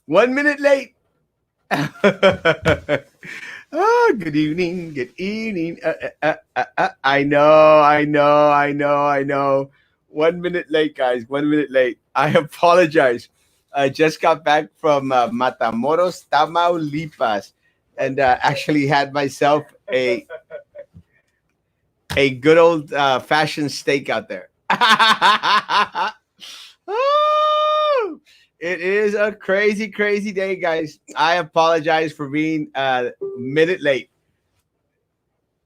1 minute late. Good evening. Good evening. I know. 1 minute late, guys. 1 minute late. I apologize. I just got back from Matamoros, Tamaulipas, and actually had myself a good old fashioned steak out there. Oh, it is a crazy, crazy day, guys. I apologize for being a minute late.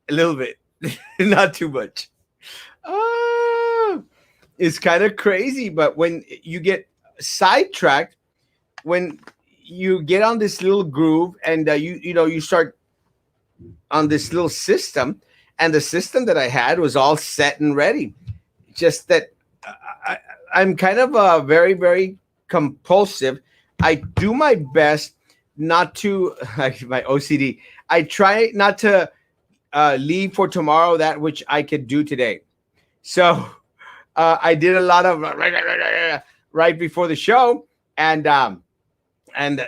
A little bit, not too much. Oh, it's kind of crazy, but when you get sidetracked, when you get on this little groove and you start on this little system, and the system that I had was all set and ready. Just that I, I'm kind of very, very compulsive. I do my best not to like my OCD. I try not to leave for tomorrow that which I could do today. So I did a lot of right before the show, and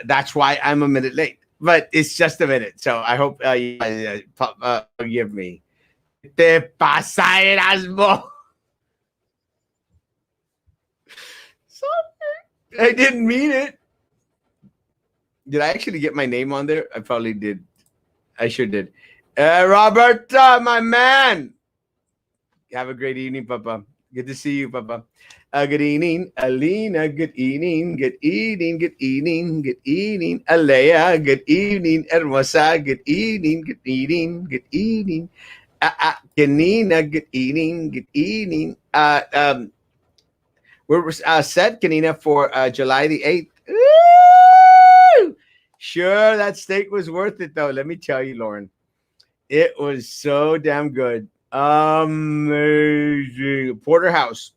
that's why I'm a minute late. But it's just a minute, so I hope you guys forgive me. ¿Qué te pasa, Erasmo? Sorry, I didn't mean it. Did I actually get my name on there? I probably did. I sure did. Robert, my man. Have a great evening, Papa. Good to see you, Papa. Good evening, Alina. Good evening. Good evening. Good evening. Good evening, Alea. Good evening, Hermosa. Good evening. Good evening. Good evening. Kanina. Good evening. Good evening. We're set, Kanina, for July the 8th. Woo! Sure, that steak was worth it, though. Let me tell you, Lauren. It was so damn good. Amazing. Porterhouse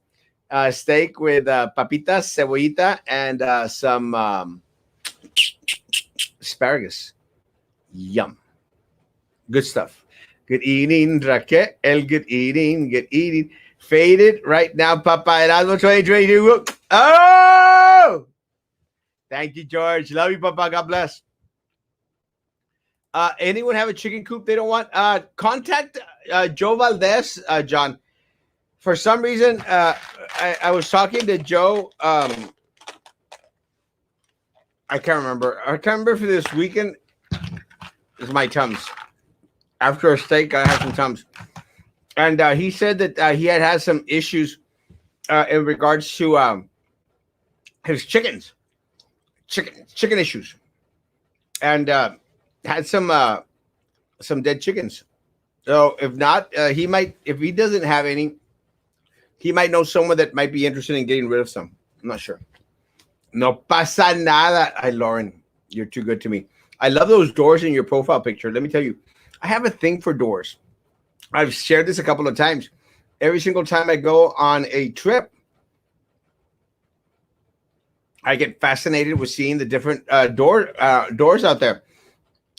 steak with papitas, cebollita, and some asparagus. Yum. Good stuff. Good evening, Raquel. Good evening. Good evening. Faded right now, Papa Erasmo 2022. Oh! Thank you, George. Love you, Papa. God bless. Anyone have a chicken coop they don't want? Contact Joe Valdez, John. For some reason, I was talking to Joe. I can't remember. I can't remember for this weekend. It's my Tums. After a steak, I had some Tums. And he said that he had some issues in regards to his chicken issues. And had some dead chickens. So if not, he might. If he doesn't have any, he might know someone that might be interested in getting rid of some. I'm not sure. No pasa nada. Hi, Lauren. You're too good to me. I love those doors in your profile picture. Let me tell you, I have a thing for doors. I've shared this a couple of times. Every single time I go on a trip, I get fascinated with seeing the different doors out there.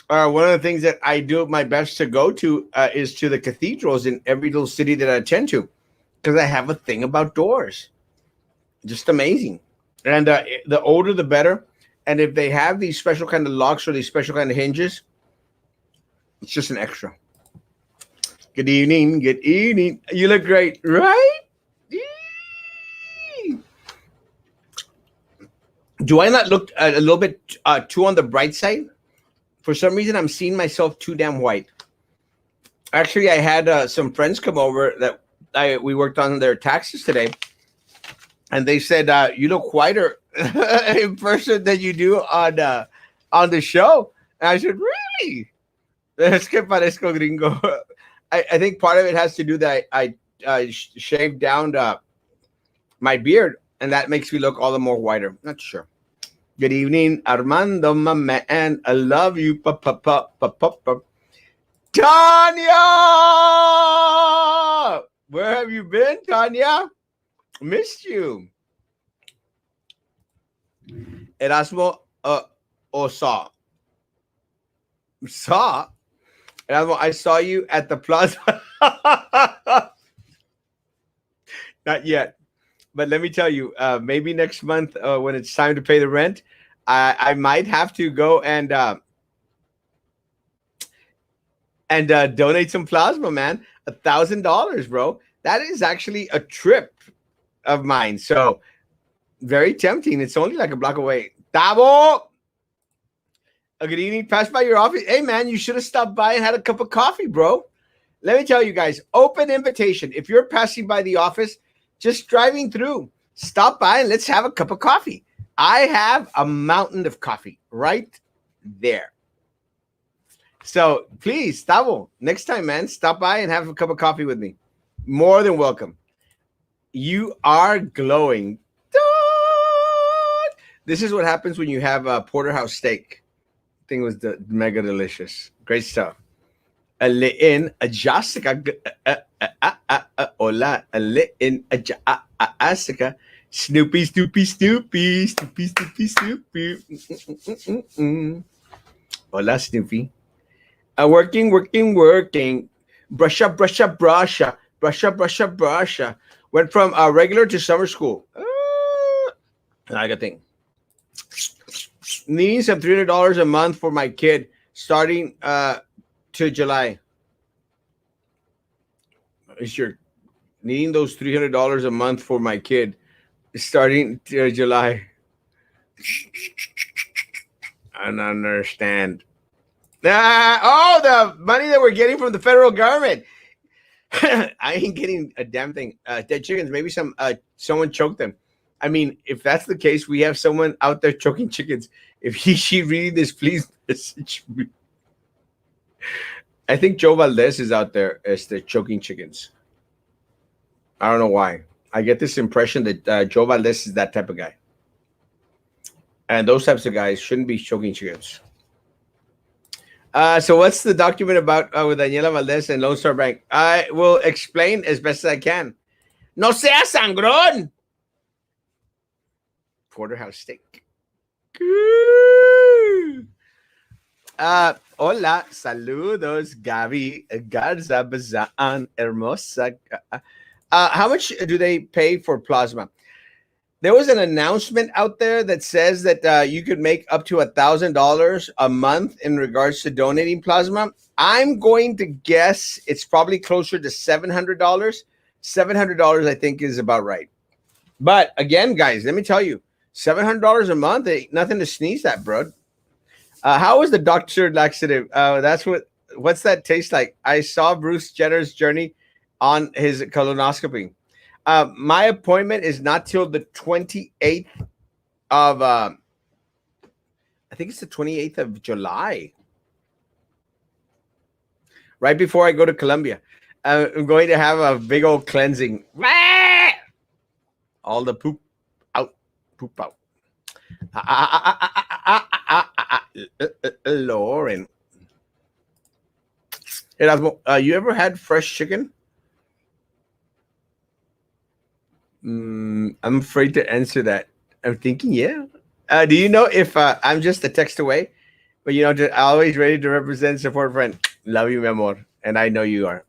One of the things that I do my best to go to is to the cathedrals in every little city that I attend to, because I have a thing about doors. Just amazing. And the older, the better. And if they have these special kind of locks or these special kind of hinges, it's just an extra. Good evening. Good evening. You look great, right? Do I not look a little bit too on the bright side? For some reason, I'm seeing myself too damn white. Actually, I had some friends come over that we worked on their taxes today, and they said you look whiter in person than you do on the show. And I said, really? Es que parezco gringo. I think part of it has to do that I shaved down my beard, and that makes me look all the more whiter. Not sure. Good evening, Armando, my man. I love you. Tanya! Where have you been, Tanya? Missed you. Erasmo or saw? Saw? Erasmo, I saw you at the plaza. Not yet. But let me tell you, maybe next month when it's time to pay the rent, I might have to go and donate some plasma, man. $1,000, bro. That is actually a trip of mine. So very tempting. It's only like a block away. Tabo, a good evening. Pass by your office. Hey, man, you should have stopped by and had a cup of coffee, bro. Let me tell you guys, open invitation. If you're passing by the office, just driving through, stop by and let's have a cup of coffee. I have a mountain of coffee right there. So please, Tavo, next time, man, stop by and have a cup of coffee with me. More than welcome. You are glowing. This is what happens when you have a porterhouse steak. Thing was mega delicious. Great stuff. Aliin Ajasica. Hola, Aliin Ajasica. Snoopy, Snoopy, Snoopy, Snoopy, Snoopy, Snoopy. Hola, Snoopy. Working. Brush up, brush up, brush up, brush up, brush up, brush up. Went from regular to summer school. I got thing. Needs of $300 a month for my kid starting to July. Is your needing those $300 a month for my kid starting to July? I don't understand. The money that we're getting from the federal government. I ain't getting a damn thing. Dead chickens. Maybe someone choked them. I mean, if that's the case, we have someone out there choking chickens. If she reading this, please message me. I think Joe Valdez is out there as the choking chickens. I don't know why. I get this impression that Joe Valdez is that type of guy. And those types of guys shouldn't be choking chickens. So what's the document about with Daniela Valdez and Lone Star Bank? I will explain as best as I can. No sea sangrón. Porterhouse steak. Hola, saludos, Gaby Garza Bazan, hermosa. How much do they pay for plasma? There was an announcement out there that says that you could make up to $1,000 a month in regards to donating plasma. I'm going to guess it's probably closer to $700. $700, I think, is about right. But again, guys, let me tell you, $700 a month ain't nothing to sneeze at, bro. How was the doctor laxative? What's that taste like? I saw Bruce Jenner's journey on his colonoscopy. My appointment is not till the 28th of, I think it's the 28th of July. Right before I go to Colombia. I'm going to have a big old cleansing. All the poop out. Lauren. Erasmo, you ever had fresh chicken? I'm afraid to answer that. I'm thinking, yeah. Do you know if I'm just a text away? But just always ready to represent, support, friend. Love you, mi amor. And I know you are.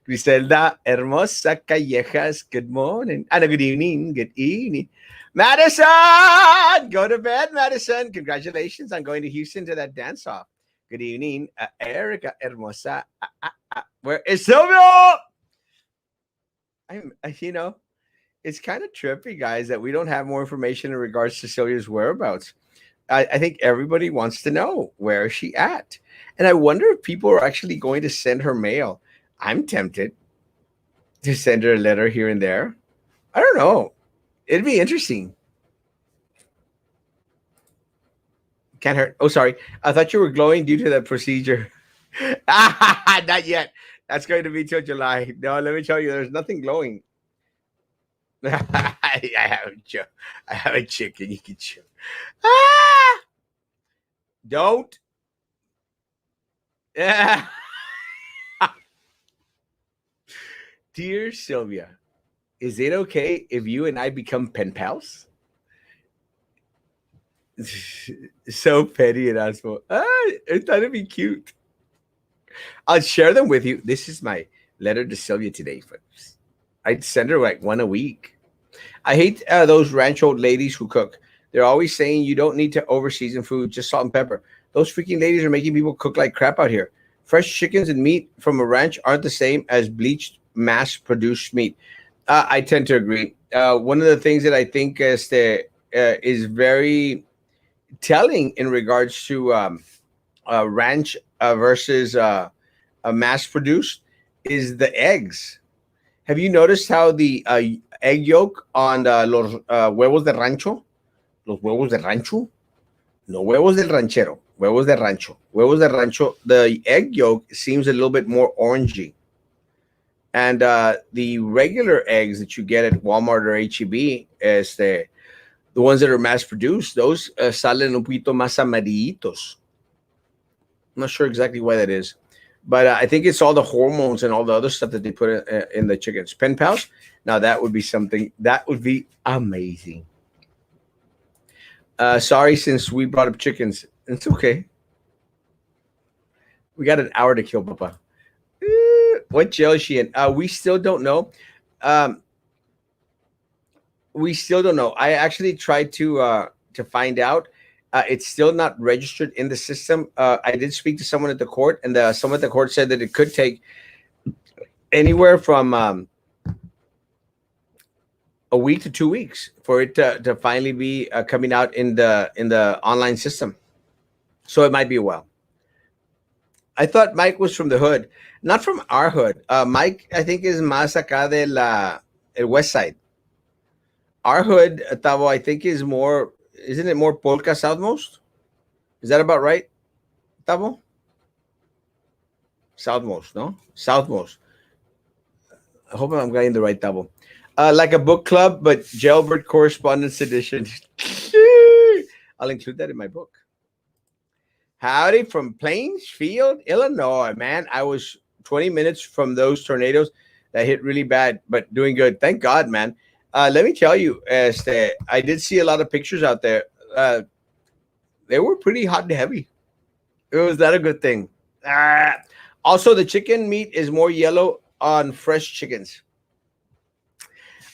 Griselda, hermosa callejas. Good morning. No, good evening. Good evening. Madison! Go to bed, Madison. Congratulations on going to Houston to that dance-off. Good evening. Erica, hermosa. Where is Silvio? It's kind of trippy, guys, that we don't have more information in regards to Sylvia's whereabouts. I think everybody wants to know, where is she at? And I wonder if people are actually going to send her mail. I'm tempted to send her a letter here and there. I don't know. It'd be interesting. Can't hurt. Oh, sorry. I thought you were glowing due to the procedure. Not yet. That's going to be till July. No, let me tell you, there's nothing glowing. I have a chicken you can chew. Don't. Dear Sylvia, is it okay if you and I become pen pals? So petty, Erasmo. I thought it'd be cute. I'll share them with you. This is my letter to Sylvia today, folks. I'd send her like one a week. I hate those ranch old ladies who cook. They're always saying you don't need to over season food, just salt and pepper. Those freaking ladies are making people cook like crap out here. Fresh chickens and meat from a ranch aren't the same as bleached, mass produced meat. I tend to agree. One of the things that I think is very telling in regards to ranch versus mass produced is the eggs. Have you noticed how the egg yolk on los huevos de rancho, los huevos de rancho, no huevos del ranchero, huevos de rancho, the egg yolk seems a little bit more orangey. And the regular eggs that you get at Walmart or HEB, the ones that are mass produced, those salen un poquito más amarillitos. I'm not sure exactly why that is, but I think it's all the hormones and all the other stuff that they put in the chickens. Pen pals. Now that would be something that would be amazing. Sorry, since we brought up chickens, it's okay. We got an hour to kill, Papa. What jail is she in? We still don't know. Um, we still don't know. I actually tried to find out. It's still not registered in the system. I did speak to someone at the court, and someone at the court said that it could take anywhere from a week to 2 weeks for it to finally be coming out in the online system. So it might be a while. I thought Mike was from the hood, not from our hood. Mike, I think, is más acá de el west side. Our hood, Tavo, I think is more. Isn't it more Polka Southmost? Is that about right, Tavo? Southmost, no? Southmost. I hope I'm getting the right Tavo. Like a book club, but jailbird correspondence edition. I'll include that in my book. Howdy from Plainsfield, Illinois, man. I was 20 minutes from those tornadoes that hit really bad, but doing good. Thank God, man. Let me tell you, I did see a lot of pictures out there. They were pretty hot and heavy. It was not a good thing. Also, the chicken meat is more yellow on fresh chickens.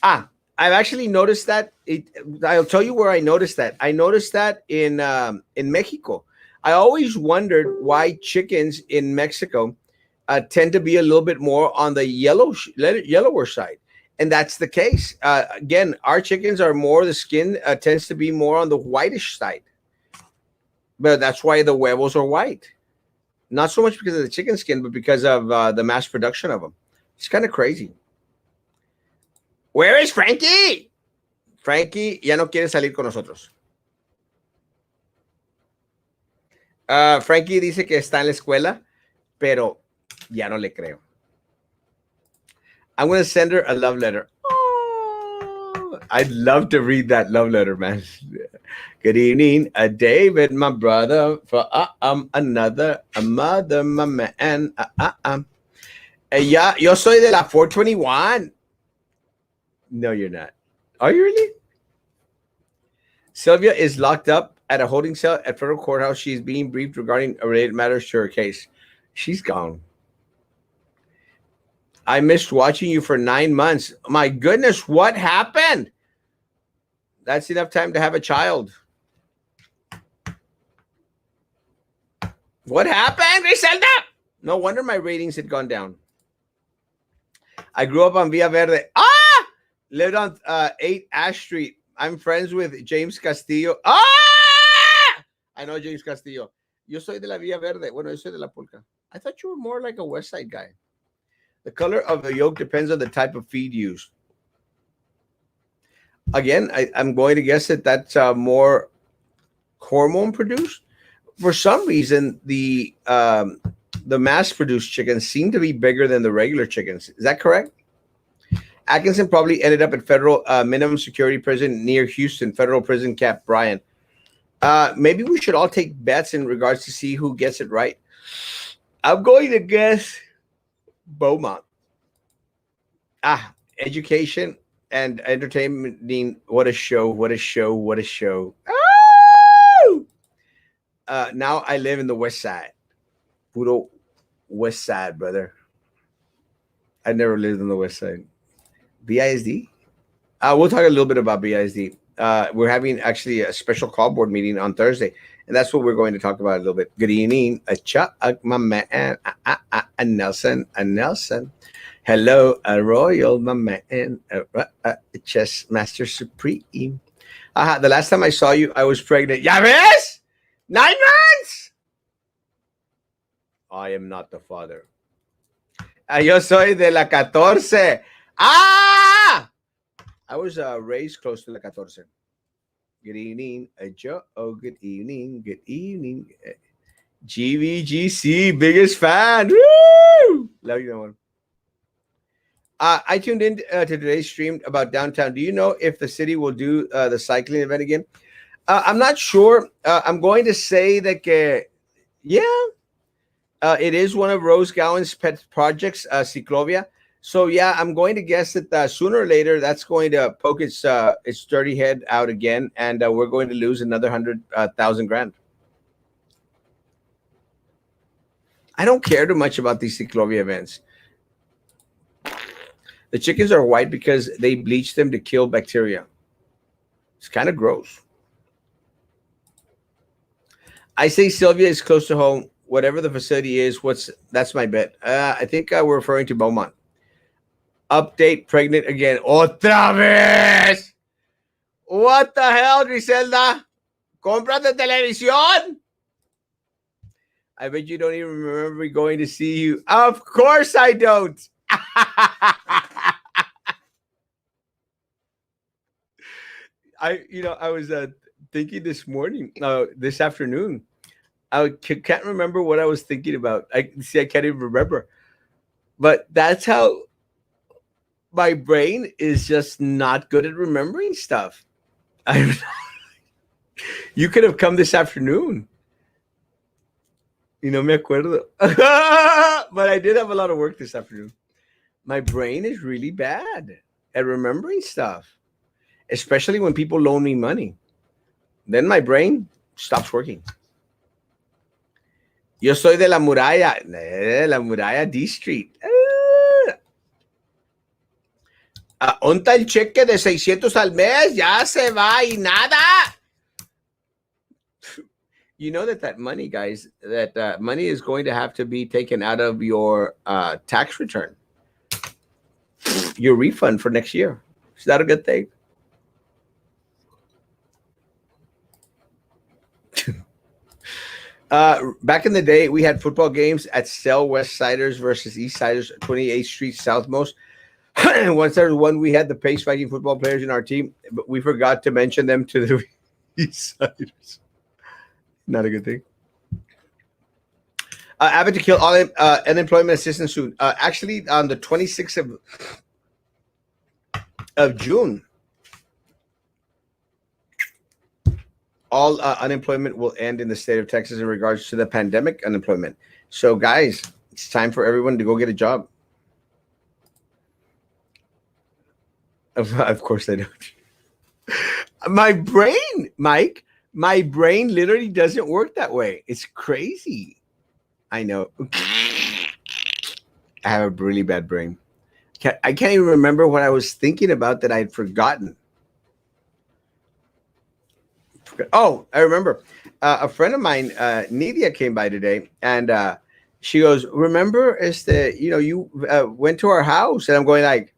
I've actually noticed that. I'll tell you where I noticed that. I noticed that in Mexico. I always wondered why chickens in Mexico tend to be a little bit more on the yellower side. And that's the case. Again, our chickens are more, the skin tends to be more on the whitish side. But that's why the huevos are white. Not so much because of the chicken skin, but because of the mass production of them. It's kind of crazy. Where is Frankie? Frankie ya no quiere salir con nosotros. Frankie dice que está en la escuela, pero ya no le creo. I'm going to send her a love letter. Oh, I'd love to read that love letter, man. Good evening, David, my brother, for another, a mother, my man. Yeah, yo soy de la 421. No, you're not. Are you really? Sylvia is locked up at a holding cell at federal courthouse. She is being briefed regarding related matters to her case. She's gone. I missed watching you for 9 months. My goodness, what happened? That's enough time to have a child. What happened, Griselda? No wonder my ratings had gone down. I grew up on Villa Verde. Lived on 8 Ash Street. I'm friends with James Castillo. I know James Castillo. Yo soy de la Villa Verde. Bueno, yo soy de la Polka. I thought you were more like a West Side guy. The color of the yolk depends on the type of feed used. Again, I'm going to guess that that's more hormone produced. For some reason, the mass-produced chickens seem to be bigger than the regular chickens. Is that correct? Atkinson probably ended up at federal minimum security prison near Houston, federal prison camp, Brian. Maybe we should all take bets in regards to see who gets it right. I'm going to guess Beaumont. Education and entertainment. What a show. What a show. What a show. Now I live in the West Side. Puro West Side, brother. I never lived on the West Side. BISD? We'll talk a little bit about BISD. we're having actually a special call board meeting on Thursday, and that's what we're going to talk about a little bit. Good evening, my man, Nelson, Nelson. Hello, Royal, my man, Chess Master Supreme. The last time I saw you, I was pregnant. ¿Ya ves? 9 months. I am not the father. Yo soy de la 14. Ah! I was raised close to la 14. Good evening, Joe. Oh, good evening. Good evening. GVGC, biggest fan. Woo! Love you, one. I tuned in to today's stream about downtown. Do you know if the city will do the cycling event again? I'm not sure. I'm going to say that, yeah, it is one of Rose Gowan's pet projects, Ciclovia. So yeah, I'm going to guess that sooner or later that's going to poke its dirty head out again, and we're going to lose another 100,000 grand. I don't care too much about these Ciclovia events. The chickens are white because they bleach them to kill bacteria. It's kind of gross. I say Sylvia is close to home. Whatever the facility is, that's my bet. I think we're referring to Beaumont. Update, pregnant again. Otra vez! What the hell, Griselda? Cómprate televisión! I bet you don't even remember me going to see you. Of course I don't. I was thinking this morning, this afternoon. I can't remember what I was thinking about. I can't even remember. But that's how my brain is just not good at remembering stuff. You could have come this afternoon. Me acuerdo. But I did have a lot of work this afternoon. My brain is really bad at remembering stuff, especially when people loan me money. Then my brain stops working. Yo soy de la Muralla D Street. ¿Onta el cheque de 600 al mes? Ya se va y nada. You know that money, guys, that money is going to have to be taken out of your tax return. Your refund for next year. Is that a good thing? Back in the day, we had football games at Cell West Siders versus East Siders, 28th Street Southmost. Once there was one, we had the pace fighting football players in our team, but we forgot to mention them to the East Siders. Not a good thing. Abbott to kill all unemployment assistance soon. Actually, on the 26th of June, all unemployment will end in the state of Texas in regards to the pandemic unemployment. So, guys, it's time for everyone to go get a job. Of course I don't. My brain, Mike, my brain literally doesn't work that way. It's crazy. I know. I have a really bad brain. I can't even remember what I was thinking about that I had forgotten. Oh, I remember. A friend of mine, Nidia, came by today, and she goes, "Remember, you went to our house," and I'm going like,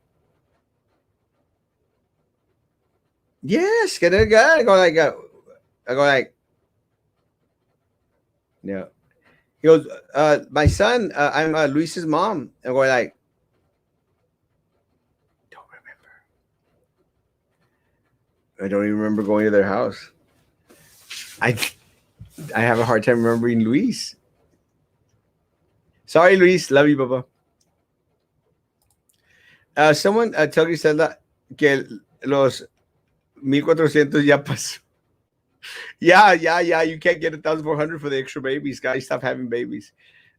"Yes, get it, go." I go like, no. He goes, "My son, I'm Luis's mom." I'm going like, don't remember. I don't even remember going to their house. I have a hard time remembering Luis. Sorry, Luis. Love you, Papa. Someone tell Griselda que los 1,400 ya pasó. Yeah. You can't get 1,400 for the extra babies. Guys, stop having babies.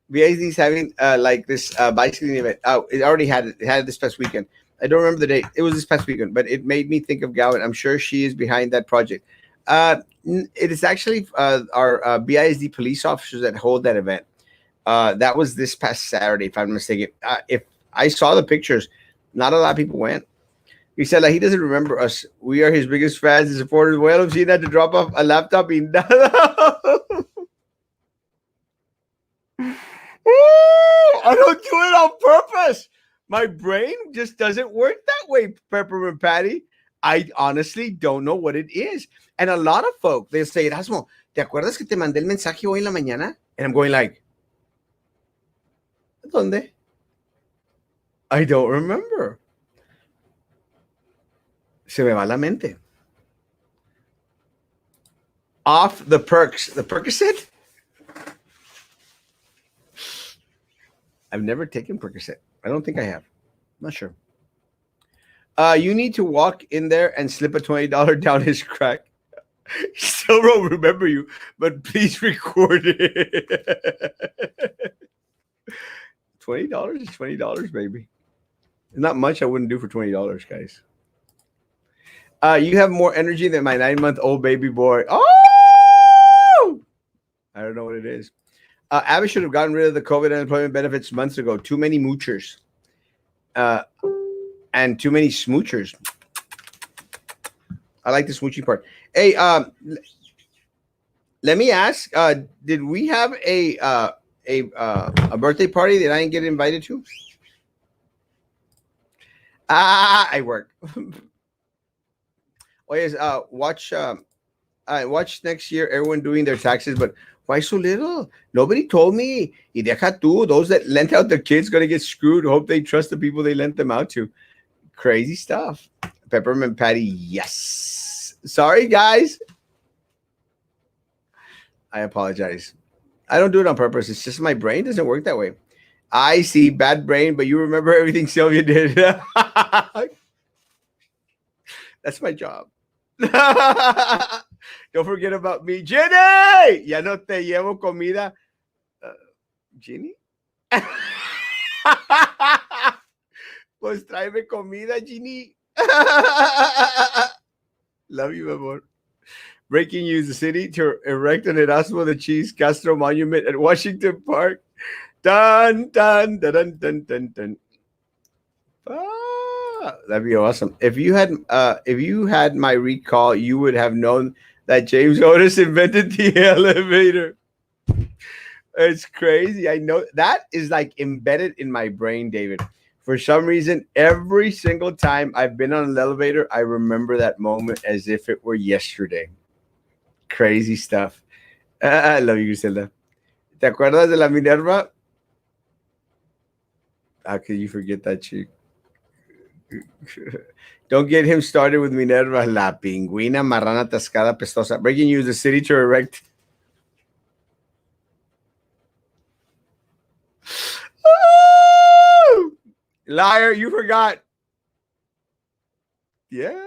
VAZ's having like this bicycling event. Oh, it already had it. It had it this past weekend. I don't remember the date. It was this past weekend, but it made me think of Gowan. I'm sure she is behind that project. It is actually our BISD police officers that hold that event. That was this past Saturday, if I'm not mistaken. If I saw the pictures, not a lot of people went. He said like he doesn't remember us. We are his biggest fans and supporters. Well, if she had to drop off a laptop in I don't do it on purpose. My brain just doesn't work that way, Peppermint Patty. I honestly don't know what it is. And a lot of folk, they say, Erasmo, ¿te acuerdas que te mandé el mensaje hoy en la mañana? And I'm going like, ¿dónde? I don't remember. Se me va la mente. Off the perks. The Percocet? I've never taken Percocet. I don't think I have. I'm not sure. You need to walk in there and slip a $20 down his crack. Still don't remember you, but please record it. $20 is $20, baby. Not much I wouldn't do for $20, guys. You have more energy than my 9-month-old baby boy. Oh! I don't know what it is. Abby should have gotten rid of the COVID unemployment benefits months ago. Too many moochers. And too many smoochers. I like the smoochy part. Hey, let me ask, did we have a birthday party that I didn't get invited to? I work. Oh yes, watch next year everyone doing their taxes, but why so little? Nobody told me. Y deja tú, those that lent out their kids gonna get screwed. Hope they trust the people they lent them out to. Crazy stuff. Peppermint Patty, yes. Sorry, guys. I apologize. I don't do it on purpose. It's just my brain doesn't work that way. I see bad brain, but you remember everything Sylvia did. That's my job. Don't forget about me. Jenny! Ya no te llevo comida. Jenny? Pues tráeme comida, Ginny. Love you, my amor. Breaking news: the city to erect an Erasmo the Cheese Castro monument at Washington Park. Dun dun dun dun dun dun dun. That'd be awesome. If you had my recall, you would have known that James Otis invented the elevator. It's crazy. I know that is like embedded in my brain, David. For some reason, every single time I've been on an elevator, I remember that moment as if it were yesterday. Crazy stuff. I love you, Griselda. ¿Te acuerdas de la Minerva? How could you forget that chick? Don't get him started with Minerva, la pingüina marrana tascada pestosa. Breaking news: the city to erect. Oh! Liar, you forgot. Yeah,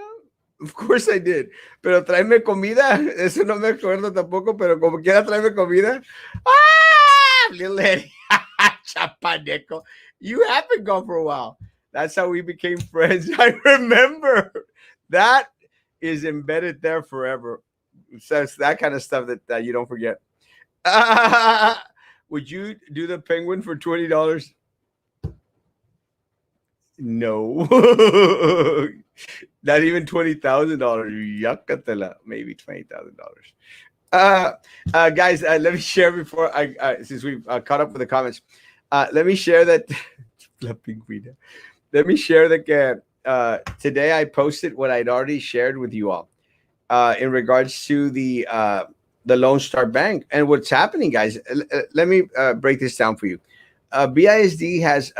of course I did. Pero tráeme comida. Eso no me acuerdo tampoco, pero como quiera tráeme comida. Ah, little Eddie. Chapaneco. You have been gone for a while. That's how we became friends. I remember. That is embedded there forever. So it's that kind of stuff that you don't forget. Would you do the penguin for $20? No. Not even $20,000. Yuckatela. Maybe $20,000. Guys, let me share before since we've caught up with the comments. Let me share that. La pingüina. Let me share that today I posted what I'd already shared with you all in regards to the Lone Star Bank and what's happening, guys. Let me break this down for you. BISD has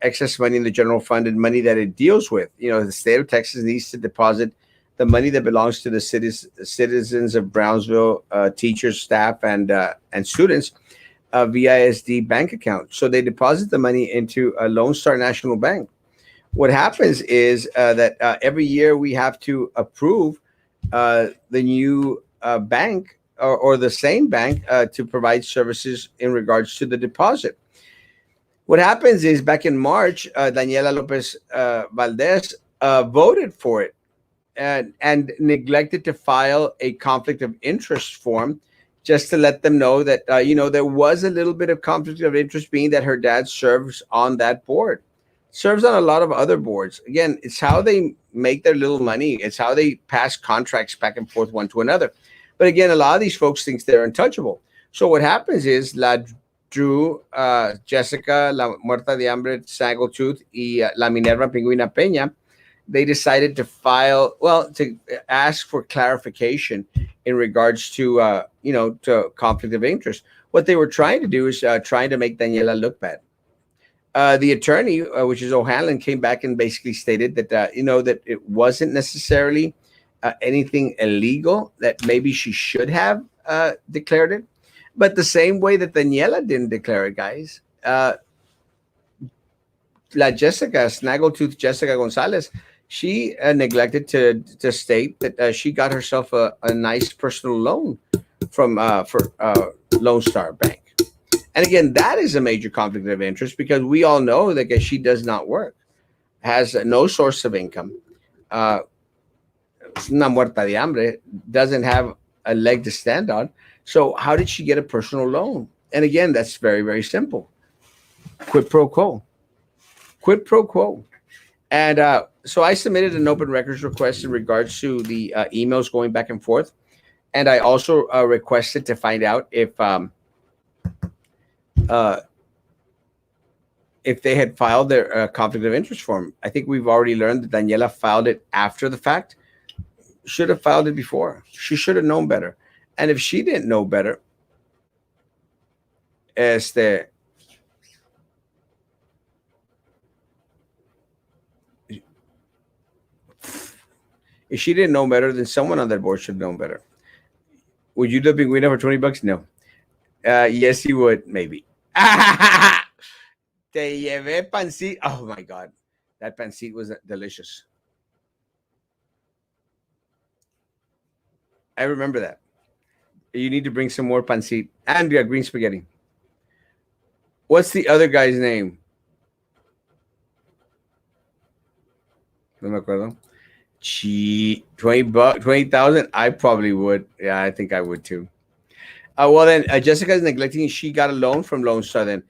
excess money in the general fund and money that it deals with. The state of Texas needs to deposit the money that belongs to the citizens of Brownsville, teachers, staff, and students. VISD bank account. So they deposit the money into a Lone Star National Bank. What happens is that every year we have to approve the new bank or the same bank to provide services in regards to the deposit. What happens is back in March, Daniela Lopez Valdez voted for it and neglected to file a conflict of interest form, just to let them know that, there was a little bit of conflict of interest, being that her dad serves on that board. serves on a lot of other boards. Again, it's how they make their little money. It's how they pass contracts back and forth one to another. But again, a lot of these folks think they're untouchable. So what happens is La Drew, Jessica, La Muerta de Hambre, Snaggletooth, y La Minerva Pingüina Peña, they decided to file, well, to ask for clarification in regards to, to conflict of interest. What they were trying to do is trying to make Daniela look bad. The attorney, which is O'Hanlon, came back and basically stated that that it wasn't necessarily anything illegal. That maybe she should have declared it, but the same way that Daniela didn't declare it, guys. La Jessica Snaggletooth Jessica Gonzalez, she neglected to state that she got herself a nice personal loan from for Lone Star Bank. And again, that is a major conflict of interest because we all know that she does not work, has no source of income, uh, una muerta de hambre, doesn't have a leg to stand on. So how did she get a personal loan? And again, that's very, very simple. Quid pro quo. Quid pro quo. And so I submitted an open records request in regards to the emails going back and forth. And I also requested to find out uh, if they had filed their conflict of interest form. I think we've already learned that Daniela filed it after the fact. Should have filed it before. She should have known better. And if she didn't know better, este, if she didn't know better, then someone on that board should have known better. Would you do Pinguina for $20? No. Yes, you would, maybe. Te llevé pancit. Oh my God. That pancit was delicious. I remember that. You need to bring some more pancit and green spaghetti. What's the other guy's name? No me acuerdo. Gee, $20, 20,000. I probably would. Yeah, I think I would too. Well, then Jessica is neglecting. She got a loan from Lone Star. Then,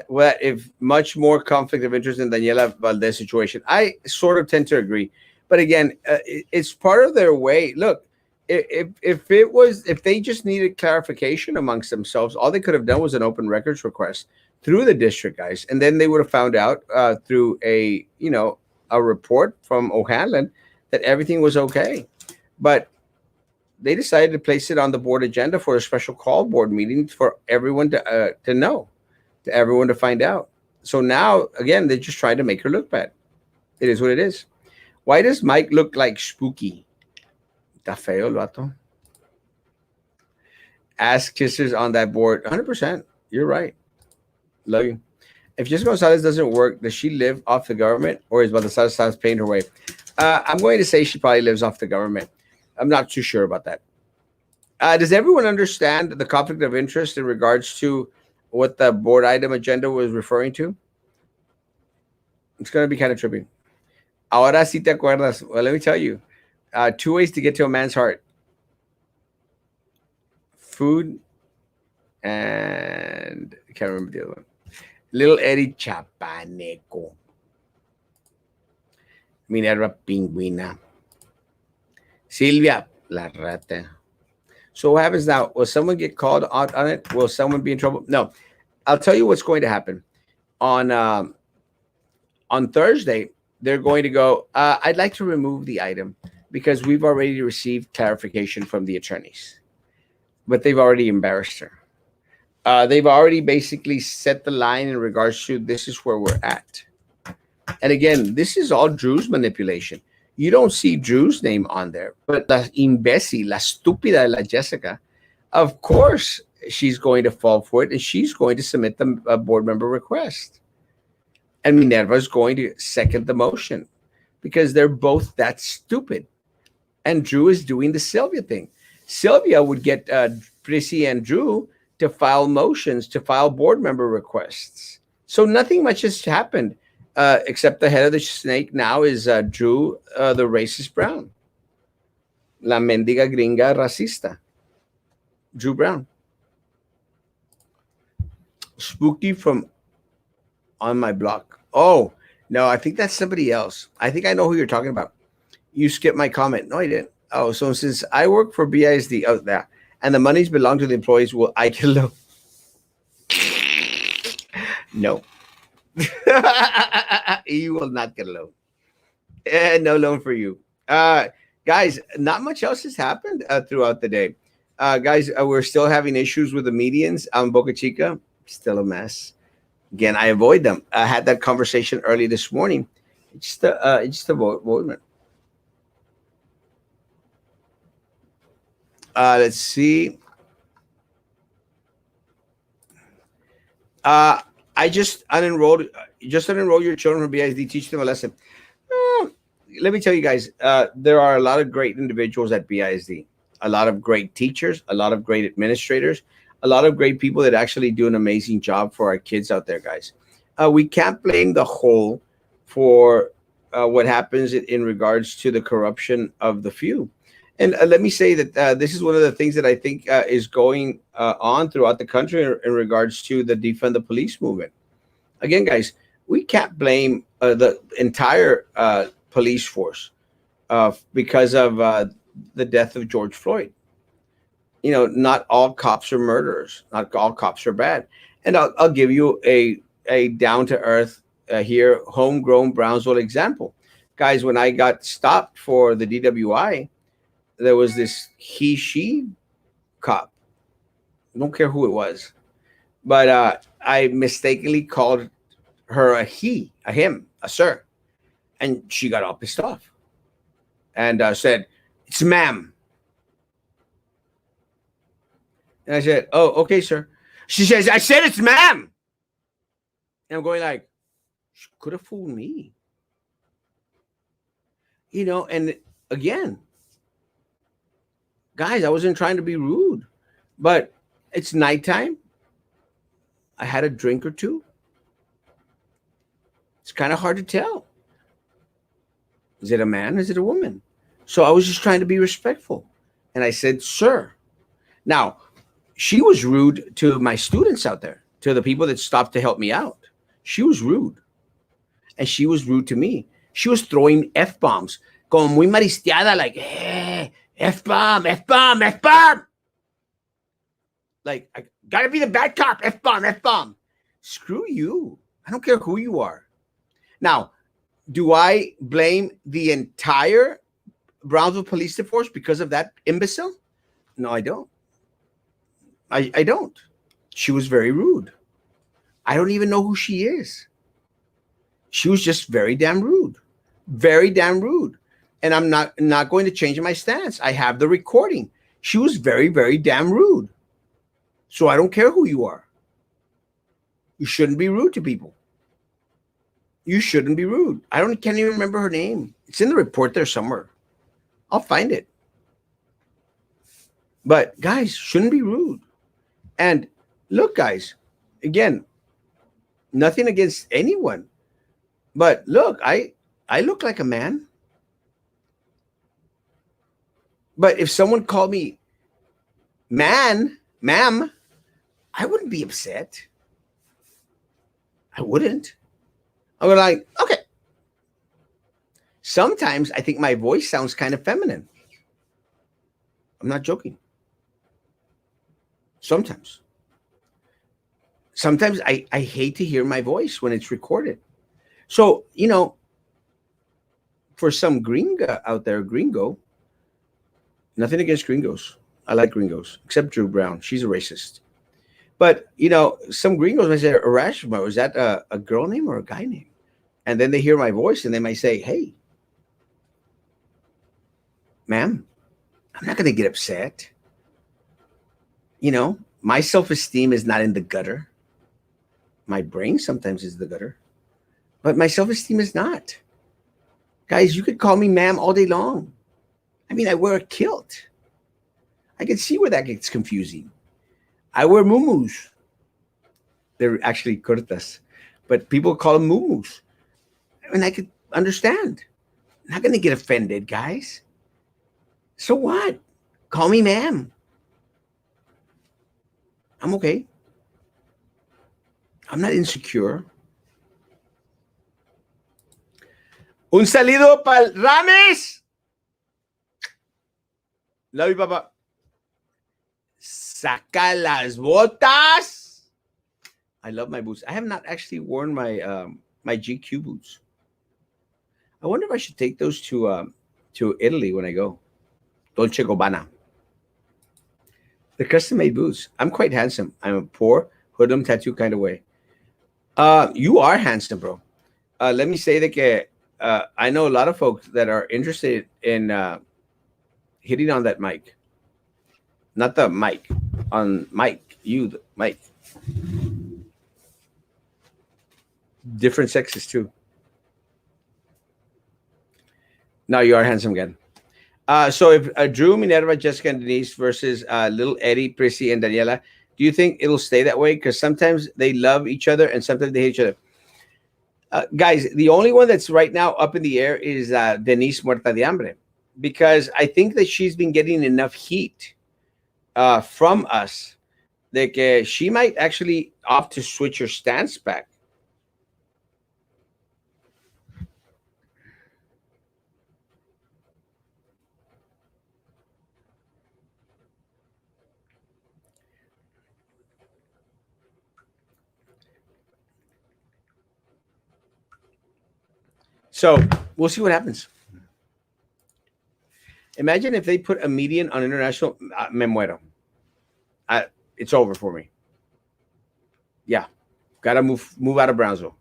well, if much more conflict of interest in Daniela Valdez situation, I sort of tend to agree. But again, it's part of their way. Look, if they just needed clarification amongst themselves, all they could have done was an open records request through the district guys, and then they would have found out through a report from O'Hanlon that everything was okay. But they decided to place it on the board agenda for a special call board meeting for everyone to know, to everyone to find out. So now, again, they're just trying to make her look bad. It is what it is. Why does Mike look like Spooky? Está feo, el vato. Ass kissers on that board. 100%. You're right. Love you. If Jessica Gonzalez doesn't work, does she live off the government or is Baltasar paying her way? I'm going to say she probably lives off the government. I'm not too sure about that. Does everyone understand the conflict of interest in regards to what the board item agenda was referring to? It's going to be kind of trippy. Ahora sí te acuerdas. Well, let me tell you. 2 ways to get to a man's heart. Food and I can't remember the other one. Little Eddie Chapaneco. Minerva Pingüina. Silvia La Rata. So what happens now? Will someone get called out on it? Will someone be in trouble? No. I'll tell you what's going to happen. On Thursday, they're going to go, I'd like to remove the item because we've already received clarification from the attorneys. But they've already embarrassed her. They've already basically set the line in regards to this is where we're at. And again, this is all Drew's manipulation. You don't see Drew's name on there, but la imbécil, la estúpida de la Jessica, of course she's going to fall for it and she's going to submit the board member request. And Minerva is going to second the motion because they're both that stupid. And Drew is doing the Sylvia thing. Sylvia would get Prissy and Drew to file motions, to file board member requests. So nothing much has happened. Except the head of the snake now is Drew, the racist Brown. La mendiga gringa racista. Drew Brown. Spooky from on my block. Oh, No, I think that's somebody else. I think I know who you're talking about. You skipped my comment. No, I didn't. Oh, so since I work for BISD out there and the monies belong to the employees, will I get a loan? No. You will not get a loan. No loan for you. Uh, Guys, not much else has happened throughout the day. Guys, we're still having issues with the medians on Boca Chica. Still a mess. Again, I avoid them. I had that conversation early this morning. It's just avoidment. Let's see. Uh, I just unenrolled. Just unenroll your children from BISD. Teach them a lesson. Uh, Let me tell you guys. There are a lot of great individuals at BISD. A lot of great teachers. A lot of great administrators. A lot of great people that actually do an amazing job for our kids out there, guys. We can't blame the whole for what happens in regards to the corruption of the few. And let me say that this is one of the things that I think is going on throughout the country in regards to the defund the police movement. Again, guys, we can't blame the entire police force because of the death of George Floyd. You know, not all cops are murderers. Not all cops are bad. And I'll give you a down to earth here, homegrown Brownsville example. Guys, when I got stopped for the DWI, there was this she cop. I don't care who it was, but I mistakenly called her a him, a sir, and she got all pissed off and said, "It's ma'am." And I said, "Oh, okay, sir." She says, "I said it's ma'am." And I'm going like, she could have fooled me, you know. And again, guys, I wasn't trying to be rude, but it's nighttime. I had a drink or two. It's kind of hard to tell. Is it a man? Is it a woman? So I was just trying to be respectful. And I said, "Sir." Now, she was rude to my students out there, to the people that stopped to help me out. She was rude. And she was rude to me. She was throwing F bombs, como muy maristeada, like, F bomb, F bomb, F bomb. Like, I gotta be the bad cop, F bomb, F bomb. Screw you. I don't care who you are. Now, do I blame the entire Brownsville Police Force because of that imbecile? No, I don't. I don't. She was very rude. I don't even know who she is. She was just very damn rude. Very damn rude. And I'm not going to change my stance. I have the recording. She was very, very damn rude. So I don't care who you are. You shouldn't be rude to people. You shouldn't be rude. Can't even remember her name. It's in the report there somewhere. I'll find it. But guys, shouldn't be rude. And look, guys, again, nothing against anyone. But look, I look like a man. But if someone called me ma'am, I wouldn't be upset. I wouldn't. I would like, okay. Sometimes I think my voice sounds kind of feminine. I'm not joking. Sometimes. Sometimes I hate to hear my voice when it's recorded. So, you know, for some gringa out there, gringo, nothing against gringos. I like gringos, except Drew Brown. She's a racist. But, you know, some gringos might say, Erasmo, is that a girl name or a guy name? And then they hear my voice and they might say, hey, ma'am, I'm not going to get upset. You know, my self-esteem is not in the gutter. My brain sometimes is the gutter, but my self-esteem is not. Guys, you could call me ma'am all day long. I mean, I wear a kilt. I can see where that gets confusing. I wear muumuus. They're actually kurtas, but people call them muumuus. And I could understand. I'm not going to get offended, guys. So what? Call me ma'am. I'm okay. I'm not insecure. Un saludo para Rames. Love you, papá. Saca las botas. I love my boots. I have not actually worn my GQ boots. I wonder if I should take those to Italy when I go. Dolce Gabbana. The custom made boots. I'm quite handsome. I'm a poor hoodlum tattoo kind of way. You are handsome, bro. Let me say that I know a lot of folks that are interested in hitting on that mic. Not the mic, on Mike. You, the Mike. Different sexes too. Now you are handsome again. So if Drew, Minerva, Jessica, and Denise versus little Eddie, Prissy, and Daniela, do you think it'll stay that way? Because sometimes they love each other and sometimes they hate each other. Guys, the only one that's right now up in the air is Denise Muerta de Hambre, because I think that she's been getting enough heat from us that she might actually opt to switch her stance back. So we'll see what happens. Imagine if they put a median on international, me muero. It's over for me. Yeah, gotta move out of Brownsville.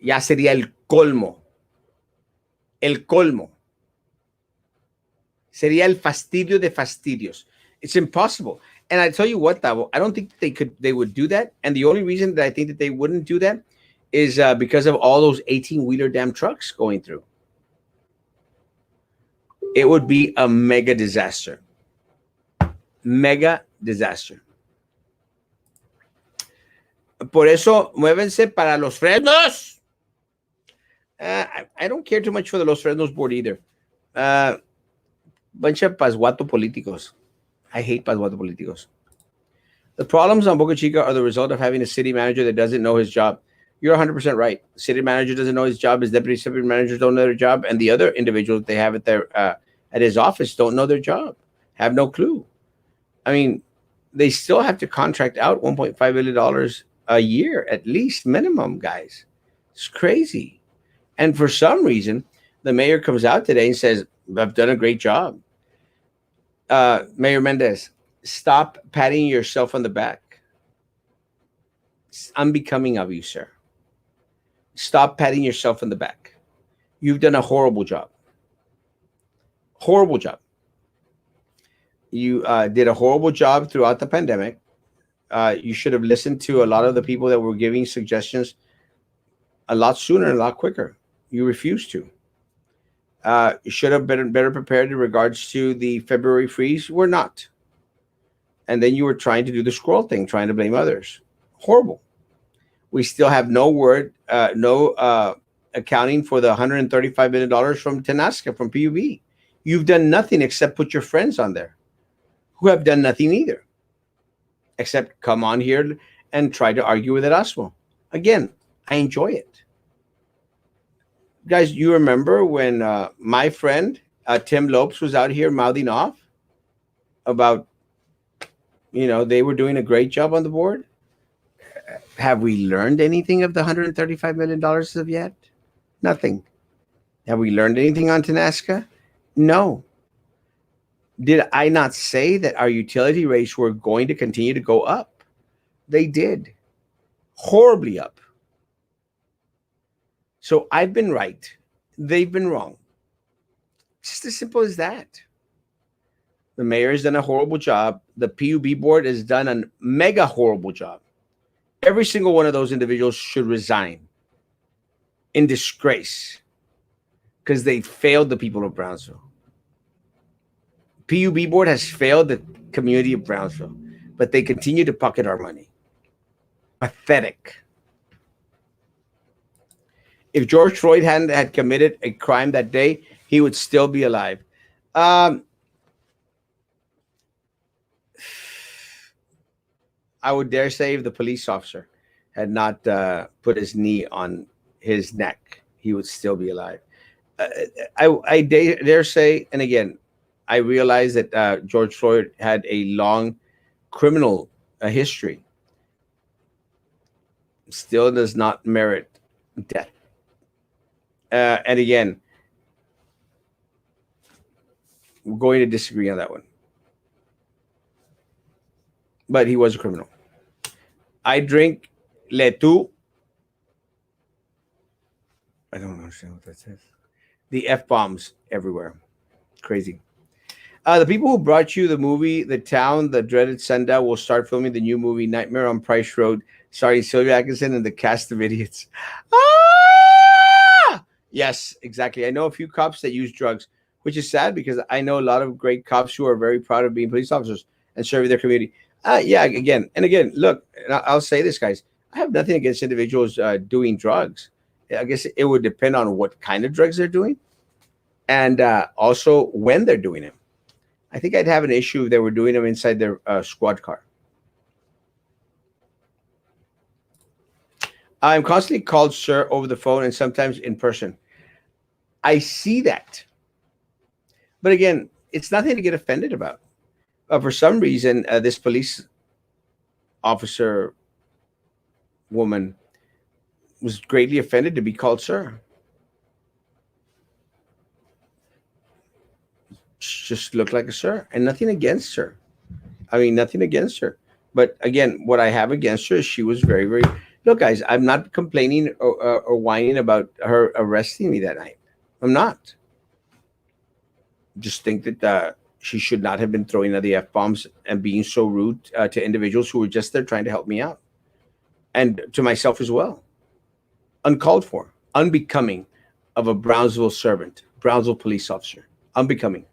Ya sería el colmo. El colmo. Sería el fastidio de fastidios. It's impossible. And I tell you what, Tavo, I don't think they would do that. And the only reason that I think that they wouldn't do that is because of all those 18-wheeler damn trucks going through. It would be a mega disaster. Mega disaster. Por eso, muévense para los Fresnos. I don't care too much for the Los Fresnos board either. Bunch of pasguato políticos. I hate pasguato políticos. The problems on Boca Chica are the result of having a city manager that doesn't know his job. You're 100% right. City manager doesn't know his job. His deputy city managers don't know their job. And the other individuals they have at his office don't know their job. Have no clue. I mean, they still have to contract out $1.5 billion a year, at least minimum, guys. It's crazy. And for some reason, the mayor comes out today and says, I've done a great job. Mayor Mendez, stop patting yourself on the back. It's unbecoming of you, sir. Stop patting yourself on the back. You've done a horrible job. Horrible job. You did a horrible job throughout the pandemic. You should have listened to a lot of the people that were giving suggestions a lot sooner and a lot quicker. You refused to. You should have been better prepared in regards to the February freeze. We're not. And then you were trying to do the scroll thing, trying to blame others. Horrible. We still have no word, no accounting for the $135 million from Tenasca, from PUB. You've done nothing except put your friends on there who have done nothing either, except come on here and try to argue with Erasmo. Again, I enjoy it. Guys, you remember when my friend Tim Lopes was out here mouthing off about, they were doing a great job on the board? Have we learned anything of the $135 million as of yet? Nothing. Have we learned anything on Tenasca? No. Did I not say that our utility rates were going to continue to go up? They did. Horribly up. So I've been right. They've been wrong. It's just as simple as that. The mayor has done a horrible job. The PUB board has done a mega horrible job. Every single one of those individuals should resign in disgrace because they failed the people of Brownsville. PUB board has failed the community of Brownsville, but they continue to pocket our money. Pathetic. If George Floyd hadn't had committed a crime that day, he would still be alive. I would dare say if the police officer had not put his knee on his neck, he would still be alive. uh, I dare say, and again, I realize that George Floyd had a long criminal history, still does not merit death. And again, we're going to disagree on that one. But he was a criminal. I drink letu. I don't understand what that says. The F bombs everywhere. Crazy. The people who brought you the movie The Town, the dreaded sundown, will start filming the new movie Nightmare on Price Road, starring Sylvia Atkinson and the cast of idiots. Ah! Yes, exactly. I know a few cops that use drugs, which is sad because I know a lot of great cops who are very proud of being police officers and serving their community. Yeah, again and again. Look, and I'll say this, guys. I have nothing against individuals doing drugs. I guess it would depend on what kind of drugs they're doing and also when they're doing it. I think I'd have an issue if they were doing them inside their squad car. I'm constantly called sir over the phone and sometimes in person. I see that. But again, it's nothing to get offended about. For some reason, this police officer woman was greatly offended to be called sir. Just looked like a sir, and nothing against her. I mean, nothing against her. But again, what I have against her is she was very, very. Look, guys, I'm not complaining or whining about her arresting me that night. I'm not. Just think that she should not have been throwing out the F bombs and being so rude to individuals who were just there trying to help me out and to myself as well. Uncalled for, unbecoming of a Brownsville servant, Brownsville police officer. Unbecoming.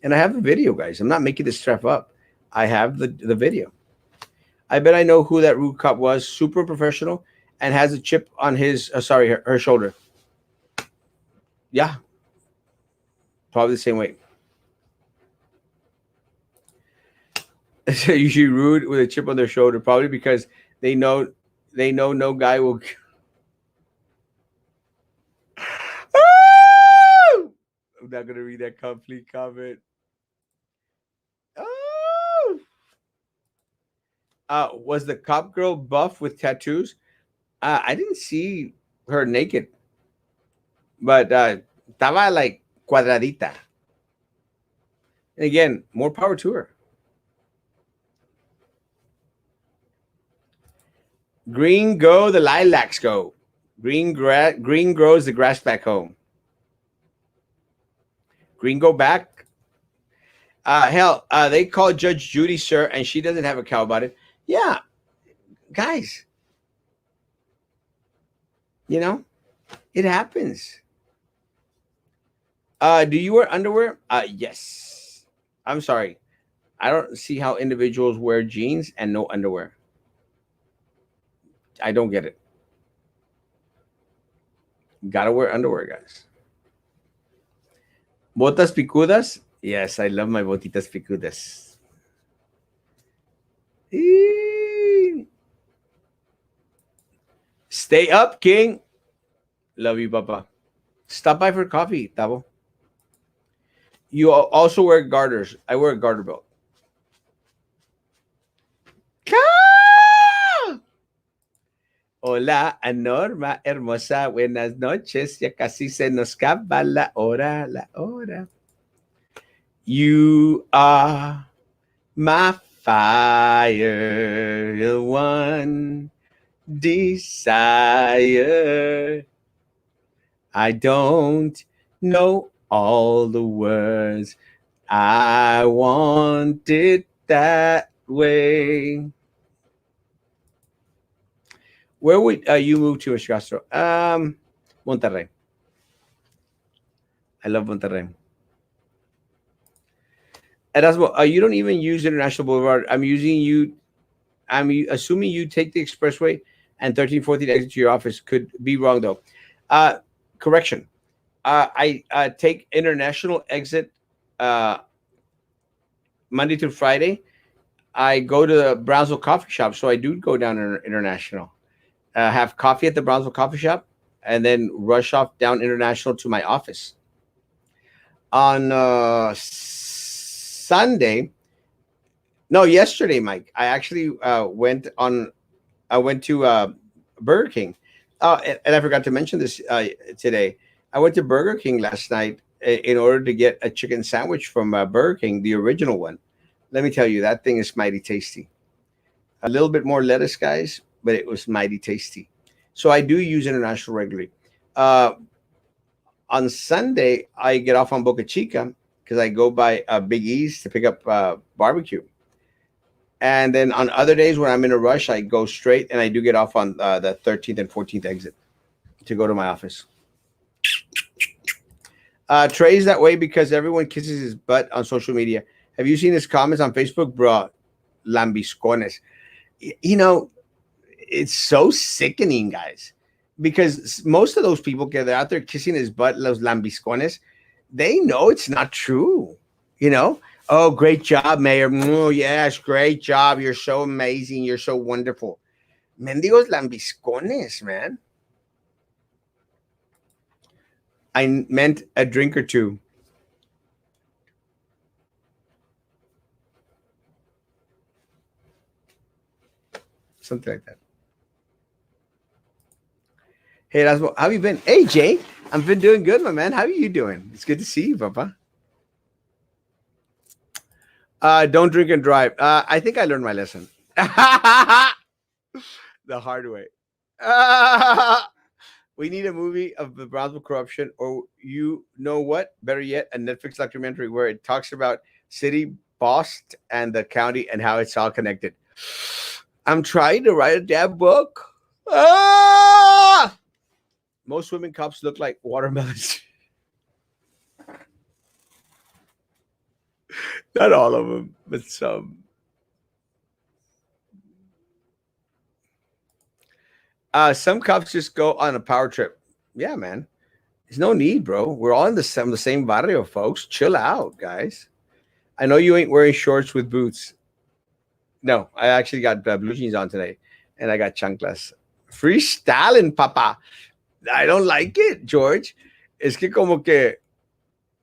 And I have the video, guys. I'm not making this stuff up. I have the video. I bet I know who that rude cop was. Super professional and has a chip on his, her shoulder. Yeah, probably the same way. Usually rude with a chip on their shoulder, probably because they know no guy will. I'm not gonna read that complete comment. Oh, was the cop girl buff with tattoos? I didn't see her naked, but estaba like cuadradita. And again, more power to her. Green go, the lilacs go. Green grows, the grass back home. Green go back. Hell, they call Judge Judy sir, and she doesn't have a cow about it. Yeah, guys, you know, it happens. Do you wear underwear? Yes. I'm sorry. I don't see how individuals wear jeans and no underwear. I don't get it. Gotta wear underwear, guys. Botas picudas? Yes, I love my botitas picudas. Stay up, King. Love you, Papa. Stop by for coffee, Tabo. You also wear garters. I wear a garter belt. Hola, Norma, hermosa, buenas noches. Ya casi se nos acaba la hora, la hora. You are my fire, the one desire. I don't know all the words. I want it that way. Where would you move to, Castro? Monterrey. I love Monterrey. Erasmo, you don't even use International Boulevard. I'm assuming you take the expressway and 1314 exit to your office. Could be wrong, though. Correction. I take International exit Monday through Friday. I go to the Brownsville coffee shop, so I do go down International. Have coffee at the Brownsville coffee shop, and then rush off down International to my office. On Sunday, no, yesterday, Mike, I actually I went to Burger King. And I forgot to mention this today. I went to Burger King last night in order to get a chicken sandwich from Burger King, the original one. Let me tell you, that thing is mighty tasty. A little bit more lettuce, guys, but it was mighty tasty. So I do use International regularly. Uh, on Sunday, I get off on Boca Chica because I go by Big E's to pick up barbecue. And then on other days when I'm in a rush, I go straight and I do get off on the 13th and 14th exit to go to my office. Trey's that way because everyone kisses his butt on social media. Have you seen his comments on Facebook, bro? Lambiscones. You know, it's so sickening, guys, because most of those people that are out there kissing his butt, los lambiscones, they know it's not true. You know, oh, great job, Mayor. Oh, yes, great job. You're so amazing. You're so wonderful. Mendigos lambiscones, man. I meant a drink or two. Something like that. Hey, Erasmo, how have you been? Hey, Jay, I've been doing good, my man. How are you doing? It's good to see you, Papa. Don't drink and drive. I think I learned my lesson the hard way. We need a movie of the Brownsville corruption, or you know what? Better yet, a Netflix documentary where it talks about city boss and the county and how it's all connected. I'm trying to write a damn book. Ah! Most women cops look like watermelons. Not all of them, but some. Some cops just go on a power trip. Yeah, man. There's no need, bro. We're all in the same barrio, folks. Chill out, guys. I know you ain't wearing shorts with boots. No, I actually got blue jeans on today, and I got chanclas. Freestyling, papa. I don't like it, George. Es que como que,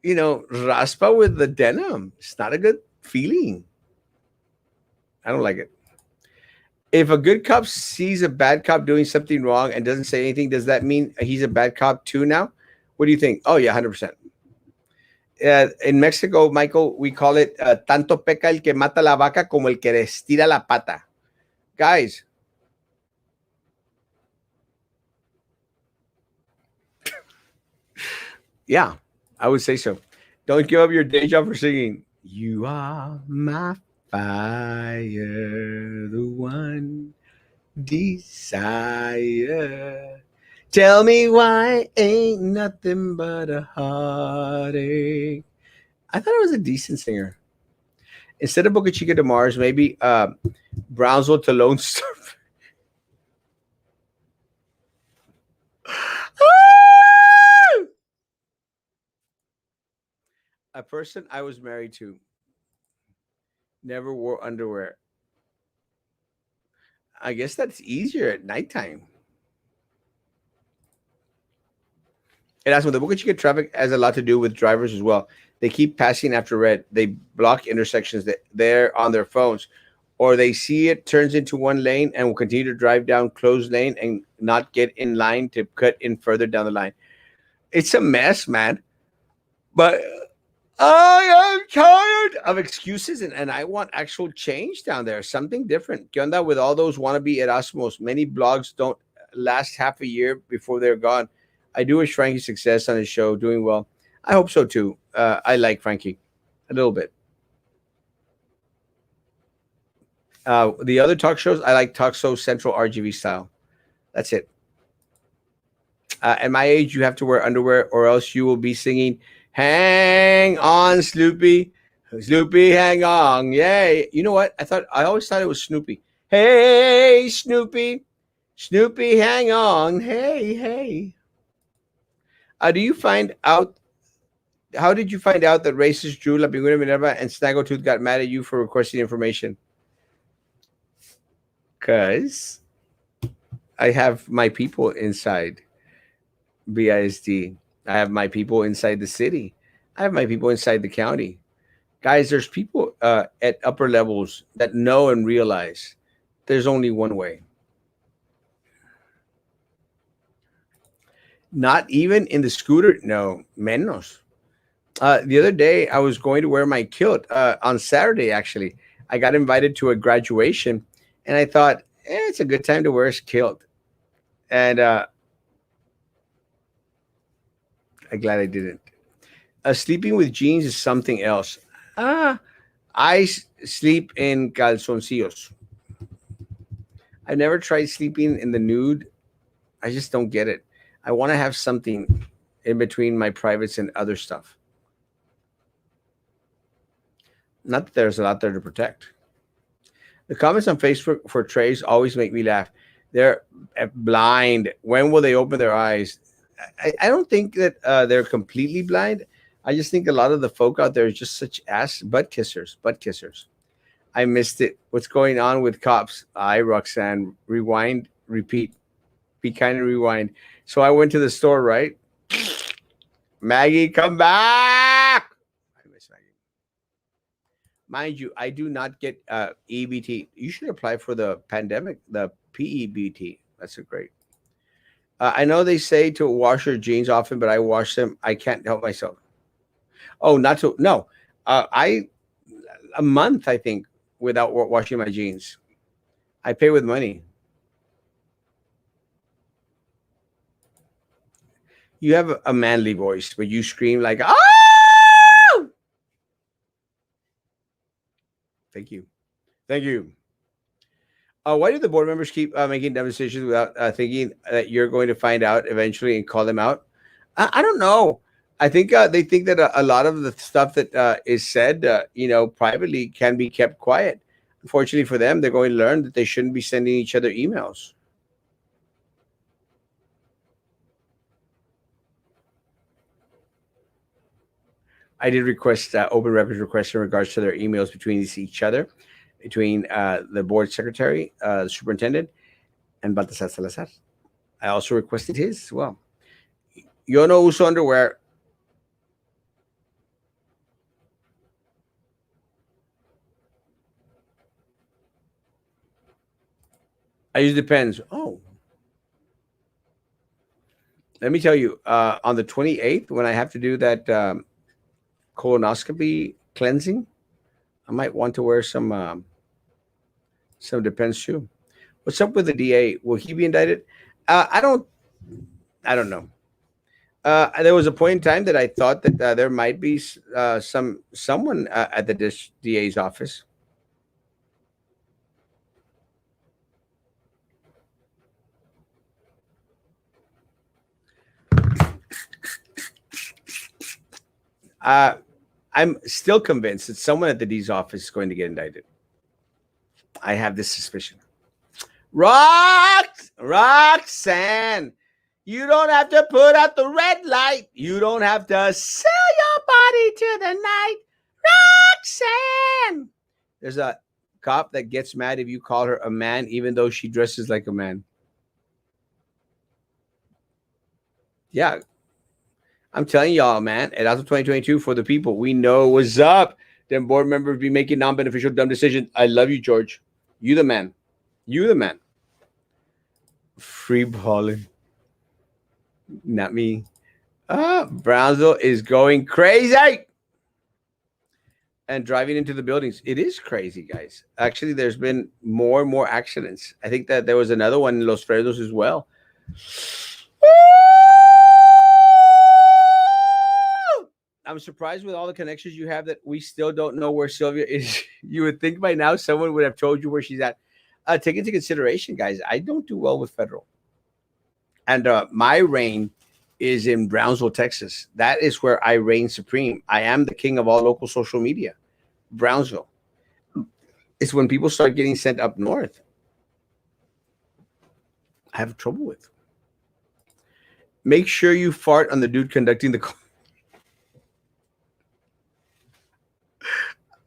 raspa with the denim. It's not a good feeling. I don't like it. If a good cop sees a bad cop doing something wrong and doesn't say anything, does that mean he's a bad cop too now? What do you think? Oh, yeah, 100%. In Mexico, Michael, we call it tanto peca el que mata la vaca como el que le estira la pata. Guys. Yeah, I would say so. Don't give up your day job for singing. You are my fire, the one desire. Tell me why ain't nothing but a heartache. I thought I was a decent singer. Instead of Boca Chica to Mars, maybe Brownsville to Lone Star. A person I was married to never wore underwear. I guess that's easier at nighttime. And that's when the Boca Chica traffic has a lot to do with drivers as well. They keep passing after red. They block intersections that they're on their phones, or they see it turns into one lane and will continue to drive down closed lane and not get in line to cut in further down the line. It's a mess, man. But I am tired of excuses and I want actual change down there. Something different. ¿Qué onda with all those wannabe Erasmos? Many blogs don't last half a year before they're gone. I do wish Frankie success on his show, doing well. I hope so too. I like Frankie a little bit. The other talk shows, I like Talk Show Central RGV style. That's it. At my age, you have to wear underwear or else you will be singing, hang on, Sloopy. Snoopy, hang on. Yay. You know what? I always thought it was Snoopy. Hey, Snoopy. Snoopy, hang on. Hey, hey. Do you find out? How did you find out that racist Drew La Pingüina Minerva and Snaggletooth got mad at you for requesting information? Because I have my people inside. BISD. I have my people inside the city. I have my people inside the county. Guys, there's people at upper levels that know and realize there's only one way. Not even in the scooter. No, menos. The other day, I was going to wear my kilt on Saturday, actually. I got invited to a graduation, and I thought, it's a good time to wear a kilt. And I'm glad I didn't. Sleeping with jeans is something else. Ah, sleep in calzoncillos. I've never tried sleeping in the nude. I just don't get it. I want to have something in between my privates and other stuff. Not that there's a lot there to protect. The comments on Facebook for trays always make me laugh. They're blind. When will they open their eyes? I don't think that they're completely blind. I just think a lot of the folk out there is just such ass butt kissers, butt kissers. I missed it. What's going on with cops? I, Roxanne, rewind, repeat, be kind and rewind. So I went to the store, right? Maggie, come back. I miss Maggie. Mind you, I do not get EBT. You should apply for the pandemic, the PEBT. That's a great. I know they say to wash your jeans often, but I wash them. I can't help myself. Oh, not to. No, I a month I think without washing my jeans. I pay with money. You have a manly voice, but you scream like, "Oh!" Thank you, thank you. Why do the board members keep making dumb decisions without thinking that you're going to find out eventually and call them out? I don't know. I think they think that a lot of the stuff that is said, privately can be kept quiet. Unfortunately for them, they're going to learn that they shouldn't be sending each other emails. I did request open records requests in regards to their emails between each other, between the board secretary, the superintendent, and Baltasar Salazar. I also requested his as well. Yo no uso underwear. I use Depends. Oh, let me tell you, on the 28th, when I have to do that colonoscopy cleansing, I might want to wear some Depends too. What's up with the DA? Will he be indicted? I don't. I don't know. There was a point in time that I thought that there might be someone at the DA's office. Uh, I'm still convinced that someone at the D's office is going to get indicted. I have this suspicion. Roxanne, you don't have to put out the red light. You don't have to sell your body to the night. Roxanne. There's a cop that gets mad if you call her a man, even though she dresses like a man. Yeah, I'm telling y'all, man. And as of 2022, for the people, we know what's up. Then board members be making non-beneficial dumb decisions. I love you, George. You the man. You the man. Free balling. Not me. Brownsville is going crazy and driving into the buildings. It is crazy, guys. Actually, there's been more and more accidents. I think that there was another one in Los Fredos as well. I'm surprised with all the connections you have that we still don't know where Sylvia is. You would think by now someone would have told you where she's at. Take into consideration, guys, I don't do well with federal. And my reign is in Brownsville, Texas. That is where I reign supreme. I am the king of all local social media. Brownsville. It's when people start getting sent up north, I have trouble with. Make sure you fart on the dude conducting the call.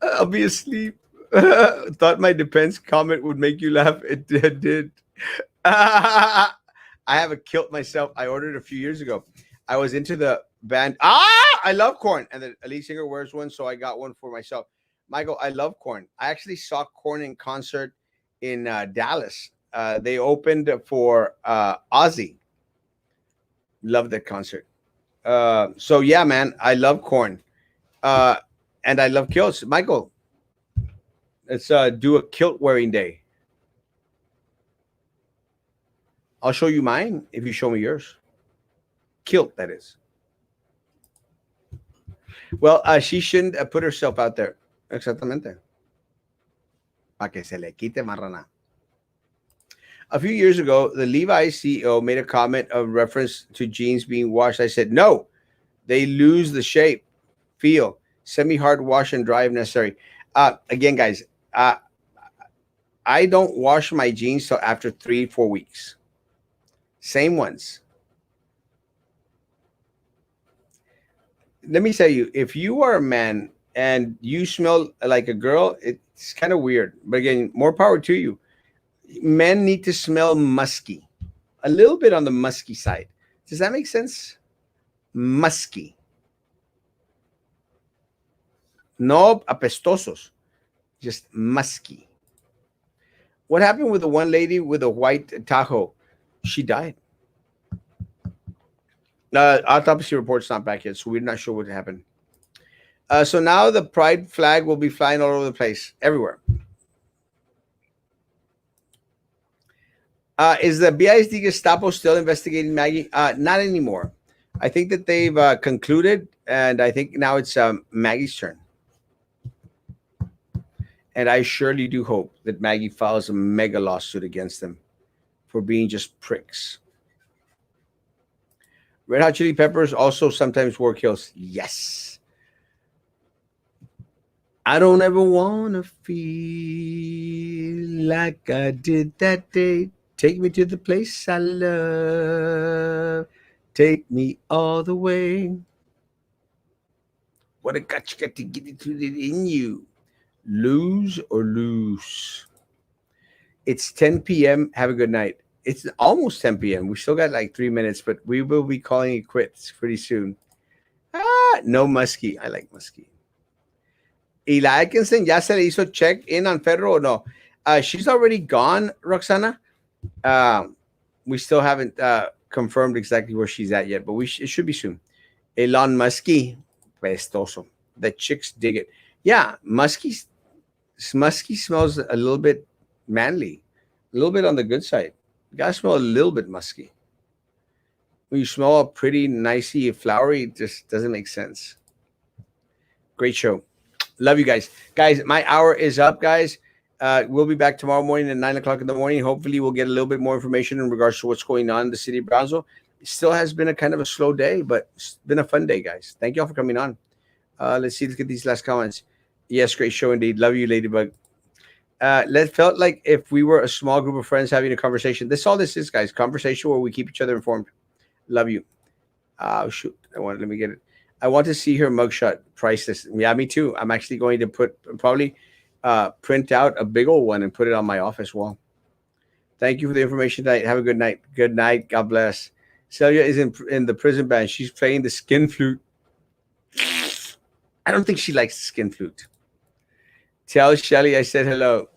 I'll be asleep. Thought my Depends comment would make you laugh. It did. I I have a kilt myself. I ordered a few years ago. I was into the band. I love Corn, and the lead singer wears one, so I got one for myself. Michael, I love Corn. I actually saw Corn in concert in Dallas. They opened for Ozzy. Love that concert. So yeah, man, I love Corn, uh, and I love kilts. Michael, let's do a kilt wearing day. I'll show you mine if you show me yours. Kilt, that is. Well, she shouldn't put herself out there. Exactamente. Para que se le quite marrana. A few years ago, the Levi's CEO made a comment of reference to jeans being washed. I said, no, they lose the shape, feel, semi-hard wash and dry if necessary. Again, guys, I don't wash my jeans till after 3-4 weeks. Same ones. Let me tell you, if you are a man and you smell like a girl, it's kind of weird. But again, more power to you. Men need to smell musky, a little bit on the musky side. Does that make sense? Musky. No apestosos, just musky. What happened with the one lady with a white Tahoe? She died. Autopsy report's not back yet, so we're not sure what happened. So now the pride flag will be flying all over the place, everywhere. Is the BISD Gestapo still investigating Maggie? Not anymore. I think that they've concluded, and I think now it's Maggie's turn. And I surely do hope that Maggie files a mega lawsuit against them for being just pricks. Red Hot Chili Peppers also sometimes wore kilts. Yes. I don't ever want to feel like I did that day. Take me to the place I love. Take me all the way. What a got you got to get it in you. Lose or lose. It's 10 p.m. Have a good night. It's almost 10 p.m. We still got like 3 minutes, but we will be calling it quits pretty soon. No musky. I like musky. Y la Atkinson ya se le hizo check in on federal or no? She's already gone, Roxana. We still haven't confirmed exactly where she's at yet, but it should be soon. Elon Musky, pestoso. The chicks dig it. Yeah, musky smells a little bit manly, a little bit on the good side. You gotta smell a little bit musky. When you smell pretty, nicey, flowery, it just doesn't make sense. Great show. Love you guys. Guys, my hour is up, guys. We'll be back tomorrow morning at 9 o'clock in the morning. Hopefully, we'll get a little bit more information in regards to what's going on in the city of Brownsville. It still has been a kind of a slow day, but it's been a fun day, guys. Thank you all for coming on. Let's see. Let's get these last comments. Yes, great show indeed. Love you, Ladybug. It felt like if we were a small group of friends having a conversation. That's all this is, guys. Conversation where we keep each other informed. Love you. Oh, shoot. Let me get it. I want to see her mugshot. Priceless. Yeah, me too. I'm actually going to probably print out a big old one and put it on my office wall. Thank you for the information tonight. Have a good night. Good night. God bless. Celia is in the prison band. She's playing the skin flute. I don't think she likes the skin flute. Tell Shelly I said hello.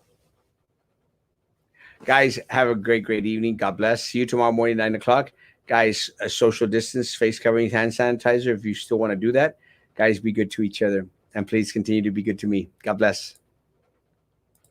Guys, have a great, great evening. God bless. See you tomorrow morning, 9 o'clock. Guys, a social distance, face covering, hand sanitizer. If you still want to do that, guys, be good to each other. And please continue to be good to me. God bless.